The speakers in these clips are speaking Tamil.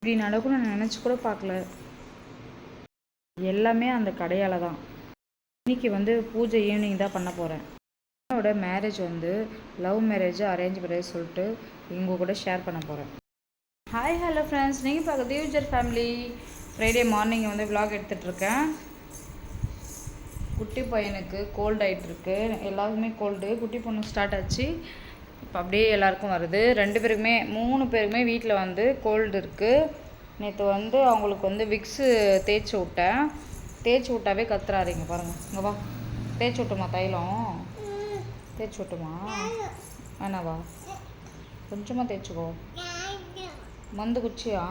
இப்படி நடக்கும் நான் நினச்சி கூட பார்க்கல. எல்லாமே அந்த கடையால் தான். இன்றைக்கி பூஜை ஈவினிங் தான் பண்ண போகிறேன். என்னோட marriage love marriage arrange marriage சொல்லிட்டு இவங்க கூட ஷேர் பண்ண போகிறேன். ஹாய் ஹலோ ஃப்ரெண்ட்ஸ், நீங்கள் பார்க்க தேவ்ஜர் ஃபேமிலி. ஃப்ரைடே மார்னிங் விலாக் எடுத்துகிட்ருக்கேன். குட்டி பையனுக்கு கோல்டு ஆகிட்டுருக்கு. எல்லாருக்குமே கோல்டு. குட்டி பொண்ணு ஸ்டார்ட் ஆச்சு. இப்போ அப்படியே எல்லாருக்கும் வருது. 2 பேருக்குமே 3 பேருக்குமே வீட்டில் கோல்டு இருக்குது. நேற்று அவங்களுக்கு விக்ஸு தேய்ச்சி விட்டேன். தேய்ச்சி விட்டாவே கத்துறாருங்க பாருங்கள். இங்கே வா, தேய்ச்சி விட்டுமா? தைலம் தேய்ச்சி விட்டுமா? வேணாவா? கொஞ்சமாக தேய்ச்சிக்கோ. மந்து குச்சியா?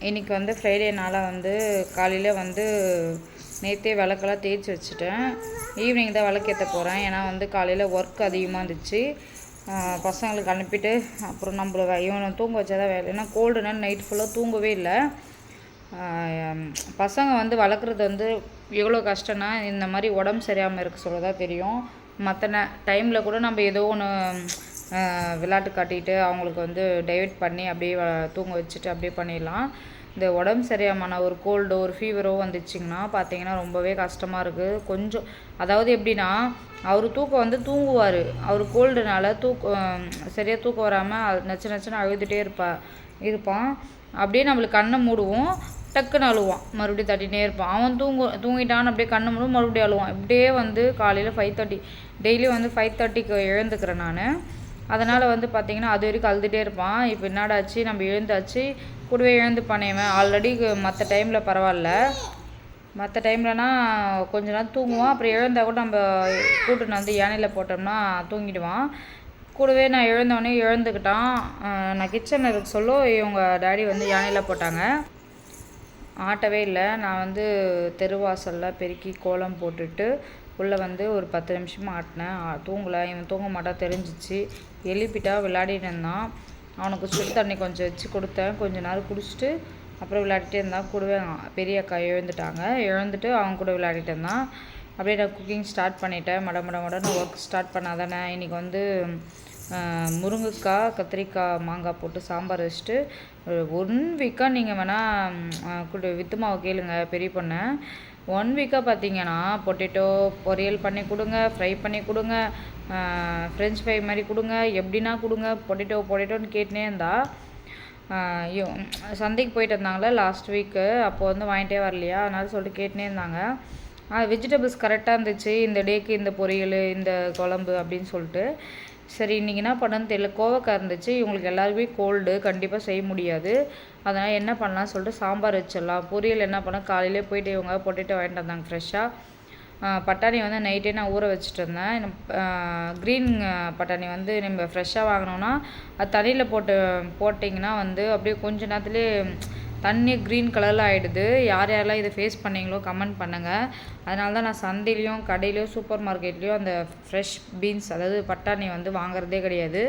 இன்றைக்கி ஃப்ரைடேனால காலையில் நேற்றே விளக்கெல்லாம் தேய்ச்சி வச்சுட்டேன். ஈவினிங் தான் விளக்கேற்ற போகிறேன். ஏன்னா காலையில் ஒர்க் அதிகமாக இருந்துச்சு. பசங்களுக்கு அனுப்பிட்டு அப்புறம் இவனை தூங்க வச்சா தான் வேலை. ஏன்னா கோல்டுனால நைட் ஃபுல்லாக தூங்கவே இல்லை. பசங்க வளர்க்குறது எவ்வளோ கஷ்டம்னா, இந்த மாதிரி உடம்பு சரியாமல் இருக்க சொல்லதான் தெரியும். மற்ற டைமில் கூட நம்ம ஏதோ ஒன்று விளையாட்டு காட்டிட்டு அவங்களுக்கு டைவர்ட் பண்ணி அப்படியே தூங்க வச்சுட்டு அப்படியே பண்ணிடலாம். இந்த உடம்பு சரியாமான ஒரு கோல்டோ ஒரு ஃபீவரோ வந்துச்சிங்கன்னா பார்த்தீங்கன்னா ரொம்பவே கஷ்டமாக இருக்குது. கொஞ்சம் அதாவது எப்படின்னா, அவர் தூக்கம் தூங்குவார். அவர் கோல்டுனால சரியாக தூக்கம் வராமல் நச்சு நச்சுன்னு அழுதுகிட்டே இருப்பான். அப்படியே நம்மளுக்கு கண்ணை மூடுவோம், டக்குன்னு அழுவான். மறுபடியும் தட்டிகிட்டே இருப்பான். அவன் தூங்கிட்டான்னு அப்படியே கண்ணை மூடும், மறுபடியும் அழுவான். இப்படியே காலையில் 5:30 டெய்லி 5:30க்கு எழுந்துக்கிறேன் நான். அதனால் பார்த்தீங்கன்னா அது வரைக்கும் அழுதுகிட்டே இருப்பான். இப்போ என்னடாச்சு, நம்ம எழுந்தாச்சு, கூடவே எழுந்து பண்ணிடுவேன். ஆல்ரெடி மற்ற டைமில் பரவாயில்ல. மற்ற டைம்லனா கொஞ்ச நேரம் தூங்குவான். அப்புறம் எழுந்தால் கூட நம்ம கூட்டுன்னு யானையில் போட்டோம்னா தூங்கிடுவான். கூடவே நான் எழுந்தவொடனே எழுந்துக்கிட்டான். நான் கிச்சனில் இருக்க சொல்ல இவங்க டாடி யானையில் போட்டாங்க. ஆட்டவே இல்லை. நான் தெருவாசலில் பெருக்கி கோலம் போட்டுட்டு உள்ளே ஒரு 10 நிமிஷமாக ஆட்டினேன். தூங்கலை. இவன் தூங்க மாட்டா தெரிஞ்சிச்சு. எழுப்பிட்டா விளையாடிட்டு இருந்தான். அவனுக்கு சுடு தண்ணி கொஞ்சம் வச்சு கொடுத்தேன். கொஞ்சம் நேரம் குடிச்சிட்டு அப்புறம் விளையாடிட்டே இருந்தான். கூடவே பெரிய அக்கா எழுந்துட்டு அவங்க கூட விளையாடிட்டு இருந்தான். அப்படியே நான் குக்கிங் ஸ்டார்ட் பண்ணிட்டேன். மடன்னு ஒர்க் ஸ்டார்ட் பண்ணாதானே. இன்றைக்கி முருங்கைக்காய், கத்திரிக்காய், மாங்காய் போட்டு சாம்பார் வச்சுட்டு 1 வீக்காக நீங்கள் வேணால் வித்துமாவை கேளுங்க பெரிய பொண்ணை. 1 வீக்காக பார்த்தீங்கன்னா பொட்டேட்டோ பொரியல் பண்ணி கொடுங்க, ஃப்ரை பண்ணி கொடுங்க, ஃப்ரெஞ்ச் ஃப்ரை மாதிரி கொடுங்க, எப்படின்னா கொடுங்க. பொட்டேட்டோன்னு கேட்டுனே இருந்தா. சந்தைக்கு போயிட்டு இருந்தாங்களே லாஸ்ட் வீக்கு. அப்போது வாங்கிட்டே வரலையா, அதனால சொல்லிட்டு கேட்டுனே இருந்தாங்க. வெஜிடபிள்ஸ் கரெக்டாக இருந்துச்சு. இந்த டேக்கு இந்த பொரியல், இந்த குழம்பு அப்படின்னு சொல்லிட்டு. சரி இன்றைக்கி என்ன பண்ணணுன்னு தெரியல. கோவக்காய் இருந்துச்சு. இவங்களுக்கு எல்லாருமே கோல்டு, கண்டிப்பாக செய்ய முடியாது. அதனால் என்ன பண்ணலான்னு சொல்லிட்டு சாம்பார் வச்சிடலாம். பொரியல் என்ன பண்ணால் காலையிலே போயிட்டு இவங்க பொட்டேட்டோ வாங்கிட்டு வந்தாங்க ஃப்ரெஷ்ஷாக. பட்டாணி நைட்டே நான் ஊற வச்சுட்டு இருந்தேன். க்ரீன் பட்டாணி நம்ம ஃப்ரெஷ்ஷாக வாங்கினோன்னா அது தண்ணியில் போட்டிங்கன்னா அப்படியே கொஞ்ச நேரத்துலேயே தண்ணி க்ரீன் கலரில் ஆகிடுது. யாரெல்லாம் இதை ஃபேஸ் பண்ணிங்களோ கமெண்ட் பண்ணுங்கள். அதனால தான் நான் சந்தையிலையும் கடையிலையும் சூப்பர் மார்க்கெட்லேயும் அந்த ஃப்ரெஷ் பீன்ஸ் அதாவது பட்டாணி வாங்குறதே கிடையாது.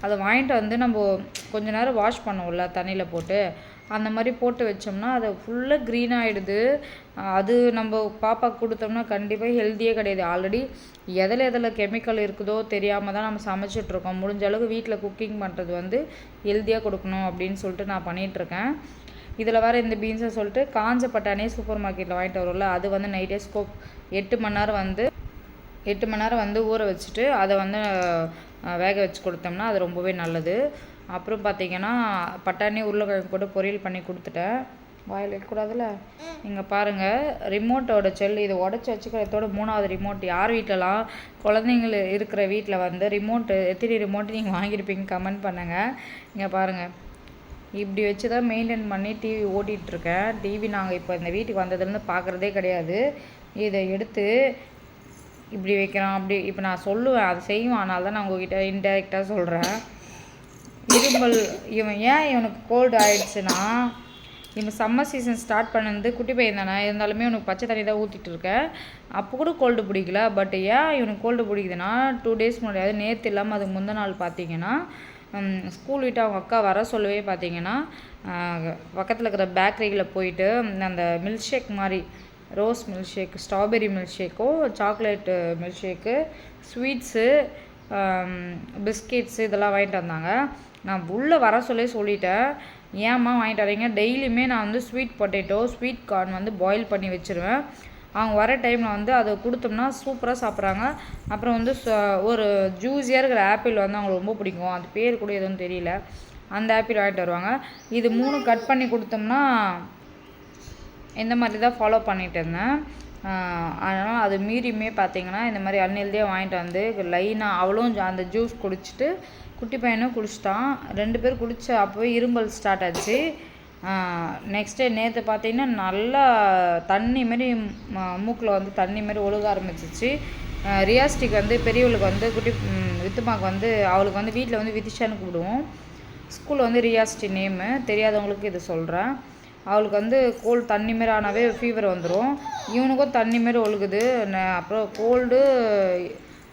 அதை வாங்கிட்டு நம்ம கொஞ்ச நேரம் வாஷ் பண்ணுவோம்ல தண்ணியில் போட்டு, அந்த மாதிரி போட்டு வச்சோம்னா அது ஃபுல்லாக க்ரீன் ஆகிடுது. அது நம்ம பாப்பாவுக்கு கொடுத்தோம்னா கண்டிப்பாக ஹெல்த்தியே கிடையாது. ஆல்ரெடி எதில் கெமிக்கல் இருக்குதோ தெரியாமல் தான் நம்ம சமைச்சிட்ருக்கோம். முடிஞ்ச அளவுக்கு வீட்டில் குக்கிங் பண்ணுறது ஹெல்த்தியாக கொடுக்கணும் அப்படின்னு சொல்லிட்டு நான் பண்ணிகிட்ருக்கேன். இதில் வேறு இந்த பீன்ஸை சொல்லிட்டு காஞ்ச பட்டாணியே சூப்பர் மார்க்கெட்டில் வாங்கிட்டு வரும்ல, அது நைட்டே 8 மணி நேரம் ஊற வச்சுட்டு அதை வேக வச்சு கொடுத்தோம்னா அது ரொம்பவே நல்லது. அப்புறம் பார்த்திங்கன்னா பட்டாணி உருளைக்கிழங்கு போட்டு பொரியல் பண்ணி கொடுத்துட்டேன். வாயில் இருக்கக்கூடாதுல்ல. இங்கே பாருங்கள், ரிமோட்டோட செல் இது உடச்சி வச்சுக்கிறதோட 3வது ரிமோட். யார் வீட்டிலலாம் குழந்தைங்க இருக்கிற வீட்டில் ரிமோட்டு எத்தனை ரிமோட்டு நீங்கள் வாங்கியிருப்பீங்க கமெண்ட் பண்ணுங்கள். இங்கே பாருங்கள், இப்படி வச்சு தான் மெயின்டைன் பண்ணி டிவி ஓட்டிகிட்ருக்கேன். டிவி நாங்கள் இப்போ இந்த வீட்டுக்கு வந்ததுலேருந்து பார்க்குறதே கிடையாது. இதை எடுத்து இப்படி வைக்கிறோம். அப்படி இப்போ நான் சொல்லுவேன், அதை செய்வோம். அதனால தான் நான் உங்ககிட்ட இன்டெரக்டாக சொல்கிறேன். இருமல் இவனுக்கு கோல்டு ஆகிடுச்சுன்னா, இவன் சம்மர் சீசன் ஸ்டார்ட் பண்ணது குட்டி பையன் தானே, இருந்தாலுமே இவனுக்கு பச்சை தண்ணி தான் ஊற்றிட்டு இருக்கேன். அப்போ கூட கோல்டு பிடிக்கல. பட் இவனுக்கு கோல்டு பிடிக்குதுன்னா 2 டேஸ் முன்னாடி, நேற்று இல்லாமல் அதுக்கு முந்தின நாள் பார்த்தீங்கன்னா ஸ்கூல் விட்டு அவங்க அக்கா வர சொல்லவே பார்த்தீங்கன்னா பக்கத்தில் இருக்கிற பேக்கரியில் போயிட்டு அந்த மில்க் ஷேக் மாதிரி rose milk shake, strawberry milk ஷேக்கோ, chocolate milk shake, sweets, biscuits இதெல்லாம் வாங்கிட்டு வந்தாங்க. நான் உள்ளே வர சொல்லிட்டேன், ஏம்மா வாங்கிட்டு வரீங்க, டெய்லியுமே நான் வந்து ஸ்வீட் பொட்டேட்டோ ஸ்வீட் கார்ன் வந்து பாயில் பண்ணி வச்சுருவேன். அவங்க வர டைமில் வந்து அதை கொடுத்தோம்னா சூப்பராக சாப்பிட்றாங்க. அப்புறம் வந்து ஒரு ஜூஸியாக இருக்கிற ஆப்பிள் வந்து அவங்களுக்கு ரொம்ப பிடிக்கும், அது பேர் கூட எதுவும் தெரியல, அந்த ஆப்பிள் வாங்கிட்டு வருவாங்க. இது 3 கட் பண்ணி கொடுத்தோம்னா இந்த மாதிரி தான் ஃபாலோ பண்ணிகிட்டு இருந்தேன். அதனால் அது மீறியுமே பார்த்தீங்கன்னா இந்த மாதிரி அன்ஹெல்தியாக வாங்கிட்டு வந்து லைனாக அவளும் அந்த ஜூஸ் குடிச்சிட்டு குட்டி பையனும் குடிச்சிட்டான். 2 பேர் குடித்த அப்போவே இரும்பல் ஸ்டார்ட் ஆச்சு. நெக்ஸ்ட் டே நேற்று பார்த்தீங்கன்னா நல்லா தண்ணி மாரி மூக்கில் வந்து தண்ணி மாரி ஒழுக ஆரம்பிச்சிச்சு. ரியாஸ்டிக் வந்து பெரியவளுக்கு வந்து குட்டி வித்துமாக்கு வந்து அவளுக்கு வந்து வீட்டில் வந்து விதிஷான்னு கூப்பிடுவோம், ஸ்கூலில் வந்து ரியாஸ்டி நேமு, தெரியாதவங்களுக்கு இது சொல்கிறேன். அவளுக்கு வந்து கோல்டு தண்ணி மாரி ஆனாவே ஃபீவர் வந்துடும். இவனுக்கும் தண்ணி மாரி ஒழுகுது. அப்புறம் கோல்டு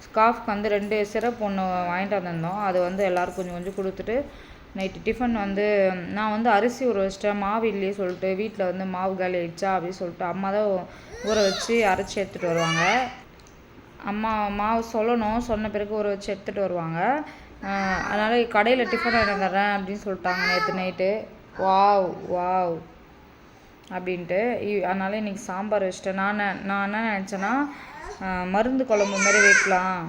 ஸ்காஃப்க்கு வந்து 2 சிரப் ஒன்று வாங்கிட்டு வந்திருந்தோம். அது வந்து எல்லோரும் கொஞ்சம் கொஞ்சம் கொடுத்துட்டு நைட்டு டிஃபன் வந்து நான் வந்து அரிசி ஊற வச்சிட்டேன், மாவு இல்லையே சொல்லிட்டு வீட்டில் வந்து மாவு காலி ஆகிடுச்சா அப்படின்னு சொல்லிட்டு அம்மா தான் ஊற வச்சு அரைச்சி எடுத்துகிட்டு வருவாங்க. அம்மா மாவு சொல்லணும், சொன்ன பிறகு ஊற வச்சு எடுத்துகிட்டு வருவாங்க. அதனால் கடையில் டிஃபன் வாங்கிட்டு தரேன் அப்படின்னு சொல்லிட்டாங்க நேற்று நைட்டு. வாவ் வாவ் அப்படின்ட்டு. அதனால் இன்றைக்கி சாம்பார் வச்சிட்டேன். நான் என்ன நினச்சேன்னா மருந்து குழம்பு மாதிரி வைக்கலாம்,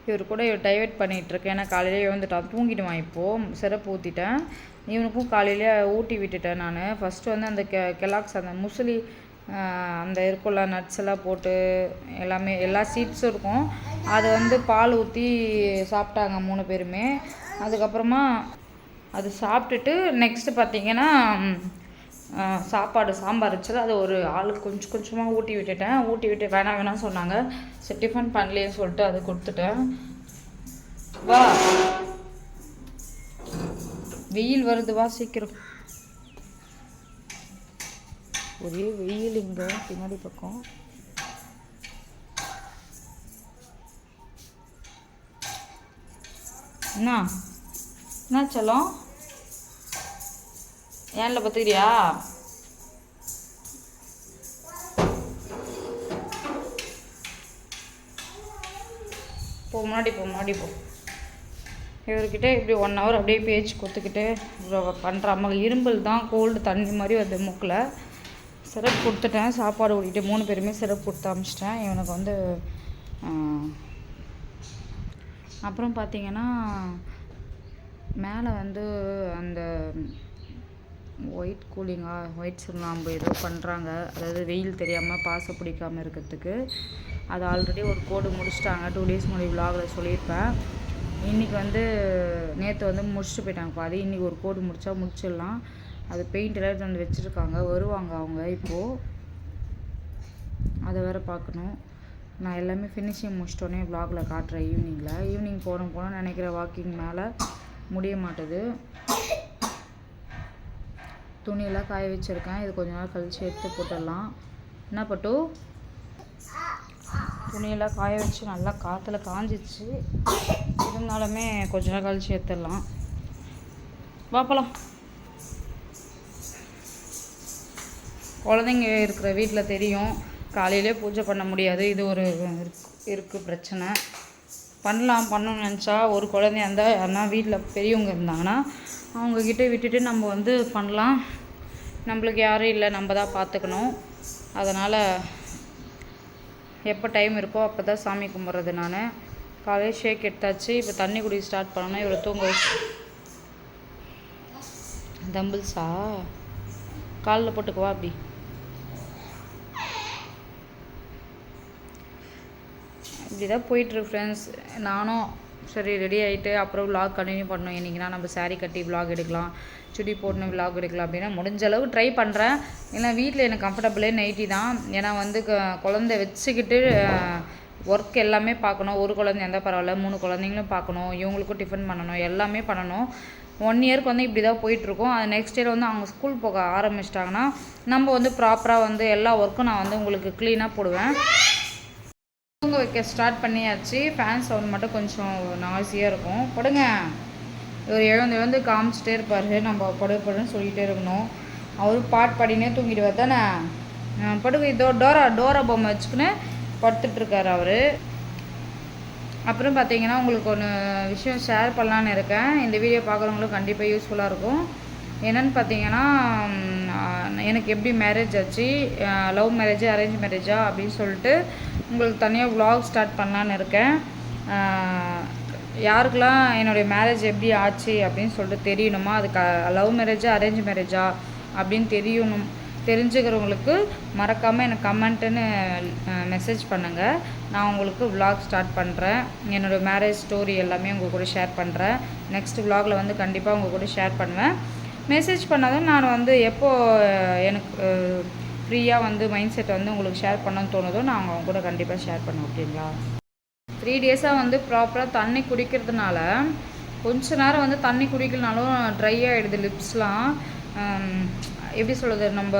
இவர் கூட டைவர்ட் பண்ணிகிட்ருக்கேன். ஏன்னா காலையிலே எழுந்துட்டான், தூங்கிடுவான். இப்போது சிரப்பு ஊற்றிட்டேன், இவனுக்கும் காலையிலே ஊட்டி விட்டுட்டேன். நான் ஃபஸ்ட்டு வந்து அந்த கெலாக்ஸ் அந்த முசிலி அந்த இருக்குள்ள நட்ஸ் எல்லாம் போட்டு எல்லாமே எல்லா சீட்ஸும் இருக்கும், அது வந்து பால் ஊற்றி சாப்பிட்டாங்க 3 பேருமே. அதுக்கப்புறமா அது சாப்பிட்டுட்டு நெக்ஸ்ட்டு பார்த்திங்கன்னா சாப்பாடு சாம்பார் வச்சது அது ஒரு ஆளுக்கு கொஞ்சம் கொஞ்சமாக ஊட்டி விட்டு வேணாம் சொன்னாங்க. சரி டிஃபன் பண்ணலேன்னு சொல்லிட்டு அது கொடுத்துட்டேன். வா வெயில் வருது, வா சீக்கிரம். ஒரே வெயில் இங்கே பின்னாடி பக்கம். என்ன சொல்லும், ஏன்ல பார்த்துக்கிறியா? முன்னாடி போ. இவர்கிட்ட இப்படி 1 ஹவர் அப்படியே பேச்சு கொடுத்துக்கிட்டு பண்ணுற அம்மா இரும்பல் தான், கோல்டு தண்ணி மாதிரி வருது மூக்கில். சிரப் கொடுத்துட்டேன், சாப்பாடு ஓடிட்டு 3 பேருமே சிரப் கொடுத்து அமிச்சிட்டேன். இவனுக்கு வந்து அப்புறம் பார்த்திங்கன்னா மேலே வந்து அந்த ஒயிட் சுண்ணாம்பு ஏதோ பண்ணுறாங்க, அதாவது வெயில் தெரியாமல் பாசை பிடிக்காமல் இருக்கிறதுக்கு. அது ஆல்ரெடி ஒரு கோடு முடிச்சிட்டாங்க, 2 டேஸ் முன்னாடி விலாகில் சொல்லியிருப்பேன். இன்றைக்கி வந்து நேற்று வந்து முடிச்சுட்டு போயிட்டாங்க பாதி, இன்றைக்கி ஒரு கோடு முடிச்சிடலாம். அது பெயிண்ட் எல்லாம் வந்து வச்சுருக்காங்க, வருவாங்க அவங்க இப்போது, அதை வேறு பார்க்கணும். நான் எல்லாமே ஃபினிஷிங் முடிச்சிட்டோன்னே விலாகில் காட்டுறேன். ஈவினிங் போகணும்னு நினைக்கிற வாக்கிங் மேலே முடிய மாட்டுது. துணியெல்லாம் காய வச்சுருக்கேன், இது கொஞ்ச நாள் கழித்து எடுத்து போட்டுடலாம். என்ன பட்டு துணியெல்லாம் காய வச்சு நல்லா காற்றுல காஞ்சிச்சு, இருந்தாலுமே கொஞ்ச நாள் கழித்து எடுத்துடலாம். பார்ப்பலாம். குழந்தைங்க இருக்கிற வீட்டில் தெரியும், காலையிலே பூஜை பண்ண முடியாது, இது ஒரு இருக்குது பிரச்சனை. பண்ணணும்னு நினச்சா ஒரு குழந்தையா இருந்தால் யாருன்னா வீட்டில் பெரியவங்க இருந்தாங்கன்னா அவங்கக்கிட்ட விட்டுட்டு நம்ம வந்து பண்ணலாம். நம்மளுக்கு யாரும் இல்லை, நம்ம தான் பார்த்துக்கணும். அதனால் எப்போ டைம் இருக்கோ அப்போ தான் சாமி கும்பிட்றது. நான் காலையில் ஷேக் எடுத்தாச்சு, இப்போ தண்ணி குடி ஸ்டார்ட் பண்ணணும். இவ்வளோ தூங்க தம்பிள்ஸா காலில் போட்டுக்குவா அப்படி. இப்படி தான் போயிட்டுருக்கு ஃப்ரெண்ட்ஸ். நானும் சரி ரெடி ஆகிட்டு அப்புறம் விலாக் கண்டினியூ பண்ணணும். இன்றைக்கினா நம்ம சாரீ கட்டி விலாக் எடுக்கலாம், சுடி போட்டுன்னு விலாக் எடுக்கலாம் அப்படின்னா முடிஞ்ச அளவுக்கு ட்ரை பண்ணுறேன். ஏன்னா வீட்டில் எனக்கு கம்ஃபர்டபுளே நைட்டி தான். ஏன்னா வந்து குழந்தை வச்சுக்கிட்டு ஒர்க் எல்லாமே பார்க்கணும். ஒரு குழந்தை இருந்தால் பரவாயில்ல, 3 குழந்தைங்களும் பார்க்கணும், இவங்களுக்கும் டிஃபன் பண்ணணும், எல்லாமே பண்ணணும். 1 இயருக்கு வந்து இப்படி தான் போயிட்டுருக்கோம். அது நெக்ஸ்ட் இயர் வந்து அவங்க ஸ்கூல் போக ஆரம்பிச்சிட்டாங்கன்னா நம்ம வந்து ப்ராப்பராக வந்து எல்லா ஒர்க்கும் நான் வந்து உங்களுக்கு க்ளீனாக போடுவேன். தூங்க வைக்க ஸ்டார்ட் பண்ணியாச்சு. ஃபேன் சவுண்ட் மட்டும் கொஞ்சம் நாய்ஸியாக இருக்கும். படுங்க. இவர் எழுந்து காமிச்சிட்டே இருப்பார், நம்ம படுன்னு சொல்லிகிட்டே இருக்கணும். அவரும் பாட்டு பாடினே தூங்கிடுவார் தானே. படுங்க. இதோ டோரா பொம்மை வச்சுக்கின்னு படுத்துட்ருக்கார் அவர். அப்புறம் பார்த்தீங்கன்னா உங்களுக்கு ஒன்று விஷயம் ஷேர் பண்ணலான்னு இருக்கேன். இந்த வீடியோ பார்க்குறவங்களுக்கு கண்டிப்பாக யூஸ்ஃபுல்லாக இருக்கும். என்னென்னு பார்த்தீங்கன்னா, எனக்கு எப்படி மேரேஜ் ஆச்சு, லவ் மேரேஜா அரேஞ்ச் மேரேஜா அப்படின்னு சொல்லிட்டு உங்களுக்கு தனியாக விலாக் ஸ்டார்ட் பண்ணலான்னு இருக்கேன். யாருக்கெல்லாம் என்னுடைய மேரேஜ் எப்படி ஆச்சு அப்படின்னு சொல்லிட்டு தெரியணுமா, அதுக்கு லவ் மேரேஜா அரேஞ்ச் மேரேஜா அப்படின்னு தெரிஞ்சுக்கிறவங்களுக்கு மறக்காமல் எனக்கு கமெண்ட்டுன்னு மெசேஜ் பண்ணுங்கள். நான் உங்களுக்கு விலாக் ஸ்டார்ட் பண்ணுறேன். என்னோடய மேரேஜ் ஸ்டோரி எல்லாமே உங்கள் கூட ஷேர் பண்ணுறேன். நெக்ஸ்ட் விலாகில் வந்து கண்டிப்பாக உங்கள் கூட ஷேர் பண்ணுவேன். மெசேஜ் பண்ணாதான் நான் வந்து எப்போது எனக்கு ஃப்ரீயாக வந்து மைண்ட் செட் வந்து உங்களுக்கு ஷேர் பண்ணணும்னு தோணுதோ நான் அவங்க கூட கண்டிப்பாக ஷேர் பண்ணுவேன். ஓகேங்களா? 3 டேஸாக வந்து ப்ராப்பராக தண்ணி குடிக்கிறதுனால கொஞ்ச நேரம் வந்து தண்ணி குடிக்கலனாலும் ட்ரை ஆகிடுது லிப்ஸ்லாம். எப்படி சொல்கிறது, நம்ம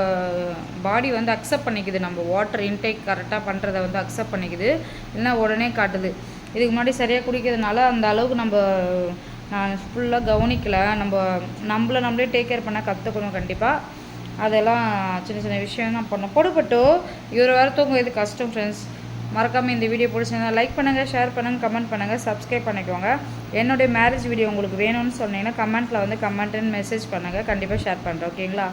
பாடி வந்து அக்செப்ட் பண்ணிக்குது, நம்ம வாட்டர் இன்டேக் கரெக்டாக பண்ணுறதை வந்து அக்செப்ட் பண்ணிக்குது, இல்லைன்னா உடனே காட்டுது. இதுக்கு முன்னாடி சரியாக குடிக்கிறதுனால அந்த அளவுக்கு நம்ம நான் ஃபுல்லாக கவனிக்கலை. நம்மளே டேக் கேர் பண்ண கற்றுக்கணும் கண்டிப்பாக. அதெல்லாம் சின்ன சின்ன விஷயம் தான் பண்ணோம். போடுபட்டோ இவர் வேறு தூங்குறது கஷ்டம் ஃப்ரெண்ட்ஸ். மறக்காமல் இந்த வீடியோ பிடிச்சிருந்தா லைக் பண்ணுங்கள், ஷேர் பண்ணுங்கள், கமெண்ட் பண்ணுங்கள், சப்ஸ்கிரைப் பண்ணிக்கோங்க. என்னுடைய மேரேஜ் வீடியோ உங்களுக்கு வேணும்னு சொன்னீங்கன்னா கமெண்ட்டில் வந்து கமெண்ட்டுன்னு மெசேஜ் பண்ணுங்கள். கண்டிப்பாக ஷேர் பண்ணுறேன். ஓகேங்களா?